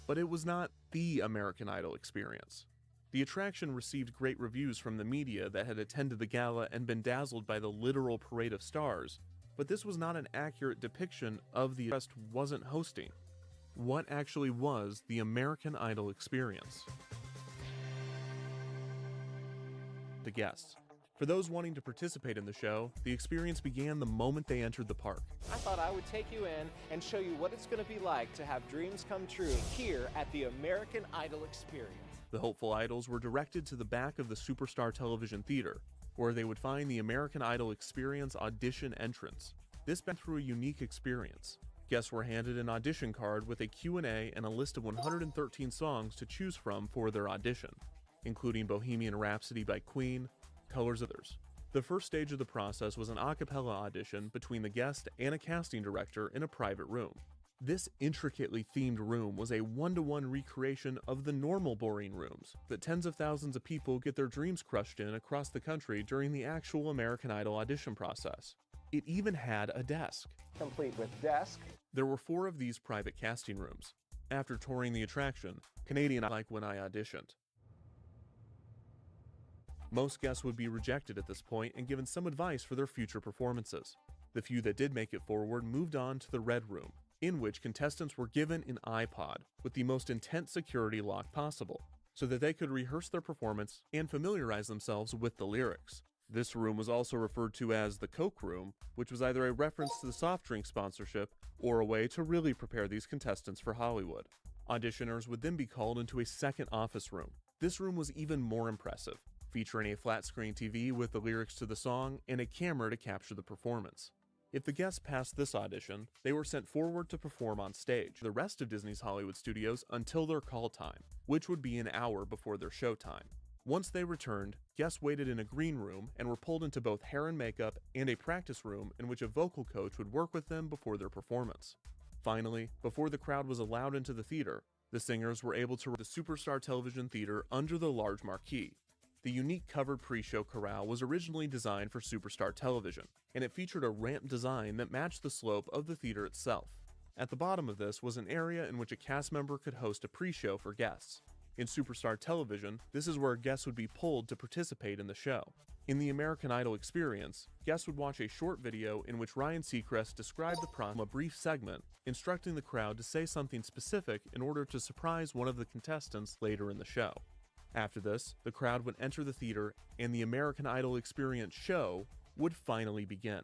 Speaker 5: But it was not the American Idol experience. The attraction received great reviews from the media that had attended the gala and been dazzled by the literal parade of stars, but this was not an accurate depiction of the guest wasn't hosting. What actually was the American Idol experience? The guests. For those wanting to participate in the show, the experience began the moment they entered the park.
Speaker 15: I thought I would take you in and show you what it's going to be like to have dreams come true here at the American Idol Experience.
Speaker 5: The hopeful idols were directed to the back of the Superstar Television Theater, where they would find the American Idol Experience audition entrance. This went through a unique experience. Guests were handed an audition card with a Q&A and a list of 113 songs to choose from for their audition, including Bohemian Rhapsody by Queen, Colors of Others. The first stage of the process was an a cappella audition between the guest and a casting director in a private room. This intricately themed room was a one-to-one recreation of the normal boring rooms that tens of thousands of people get their dreams crushed in across the country during the actual American Idol audition process. It even had a desk.
Speaker 15: Complete with desk.
Speaker 5: There were 4 of these private casting rooms. After touring the attraction, Canadian like when I auditioned. Most guests would be rejected at this point and given some advice for their future performances. The few that did make it forward moved on to the Red Room, in which contestants were given an iPod with the most intense security lock possible, so that they could rehearse their performance and familiarize themselves with the lyrics. This room was also referred to as the Coke Room, which was either a reference to the soft drink sponsorship or a way to really prepare these contestants for Hollywood. Auditioners would then be called into a second office room. This room was even more impressive, featuring a flat-screen TV with the lyrics to the song and a camera to capture the performance. If the guests passed this audition, they were sent forward to perform on stage the rest of Disney's Hollywood studios until their call time, which would be an hour before their show time. Once they returned, guests waited in a green room and were pulled into both hair and makeup and a practice room in which a vocal coach would work with them before their performance. Finally, before the crowd was allowed into the theater, the singers were able to the Superstar Television Theater under the large marquee. The unique covered pre-show corral was originally designed for Superstar Television, and it featured a ramp design that matched the slope of the theater itself. At the bottom of this was an area in which a cast member could host a pre-show for guests. In Superstar Television, this is where guests would be pulled to participate in the show. In the American Idol experience, guests would watch a short video in which Ryan Seacrest described the prom, a brief segment, instructing the crowd to say something specific in order to surprise one of the contestants later in the show. After this, the crowd would enter the theater and the American Idol experience show would finally begin.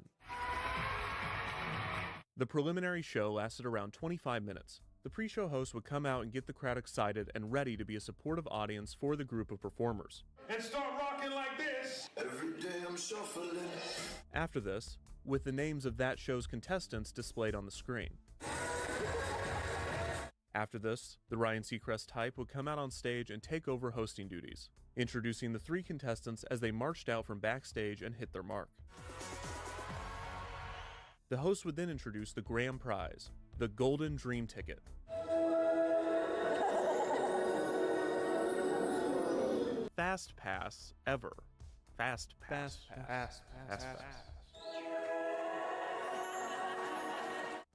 Speaker 5: The preliminary show lasted around 25 minutes. The pre-show host would come out and get the crowd excited and ready to be a supportive audience for the group of performers.
Speaker 10: And start rocking like this. Every day I'm shuffling.
Speaker 5: After this, with the names of that show's contestants displayed on the screen. After this, the Ryan Seacrest type would come out on stage and take over hosting duties, introducing the 3 contestants as they marched out from backstage and hit their mark. The host would then introduce the grand prize, the Golden Dream Ticket. Fast pass ever. Fast pass.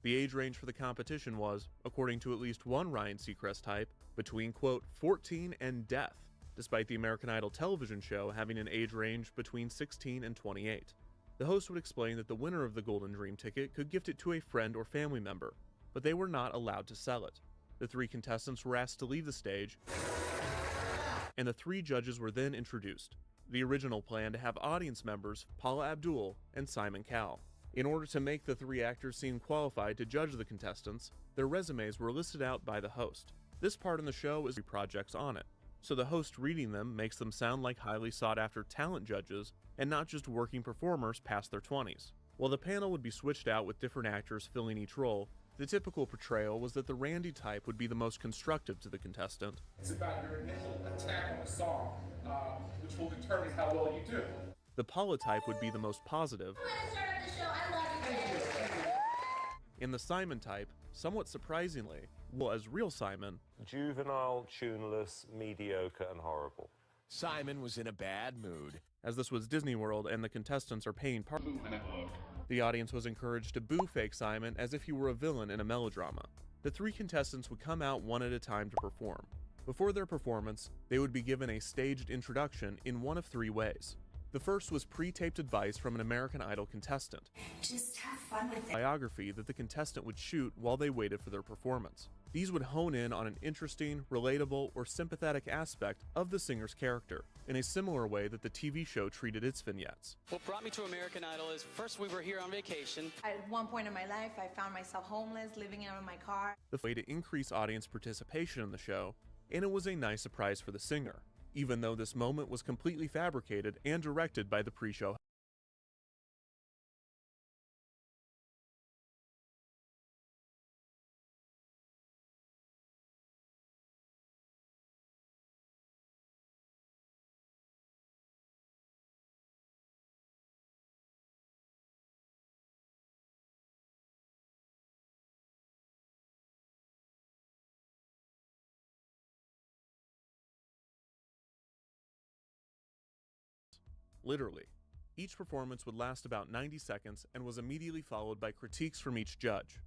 Speaker 5: The age range for the competition was, according to at least one Ryan Seacrest type, between, quote, 14 and death, despite the American Idol television show having an age range between 16 and 28. The host would explain that the winner of the Golden Dream Ticket could gift it to a friend or family member, but they were not allowed to sell it. The 3 contestants were asked to leave the stage, and the 3 judges were then introduced. The original plan to have audience members Paula Abdul and Simon Cowell. In order to make the 3 actors seem qualified to judge the contestants, their resumes were listed out by the host. This part in the show is 3 projects on it, so the host reading them makes them sound like highly sought-after talent judges and not just working performers past their 20s. While the panel would be switched out with different actors filling each role, the typical portrayal was that the Randy type would be the most constructive to the contestant.
Speaker 16: It's about your initial attack on the song, which will determine how well you do.
Speaker 5: The Paula type would be the most positive. And the Simon type, somewhat surprisingly, was real Simon.
Speaker 7: Juvenile, tuneless, mediocre, and horrible.
Speaker 13: Simon was in a bad mood.
Speaker 5: As this was Disney World and the contestants are paying part, the audience was encouraged to boo fake Simon as if he were a villain in a melodrama. The 3 contestants would come out one at a time to perform. Before their performance, they would be given a staged introduction in one of 3 ways. The first was pre-taped advice from an American Idol contestant.
Speaker 14: Just have fun with it.
Speaker 5: Biography that the contestant would shoot while they waited for their performance. These would hone in on an interesting, relatable, or sympathetic aspect of the singer's character, in a similar way that the TV show treated its vignettes.
Speaker 17: What brought me to American Idol is, first we were here on vacation.
Speaker 18: At one point in my life, I found myself homeless, living out of my car.
Speaker 5: The way to increase audience participation in the show, and it was a nice surprise for the singer, even though this moment was completely fabricated and directed by the pre-show. Literally. Each performance would last about 90 seconds and was immediately followed by critiques from each judge.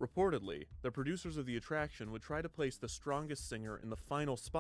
Speaker 5: Reportedly, the producers of the attraction would try to place the strongest singer in the final spot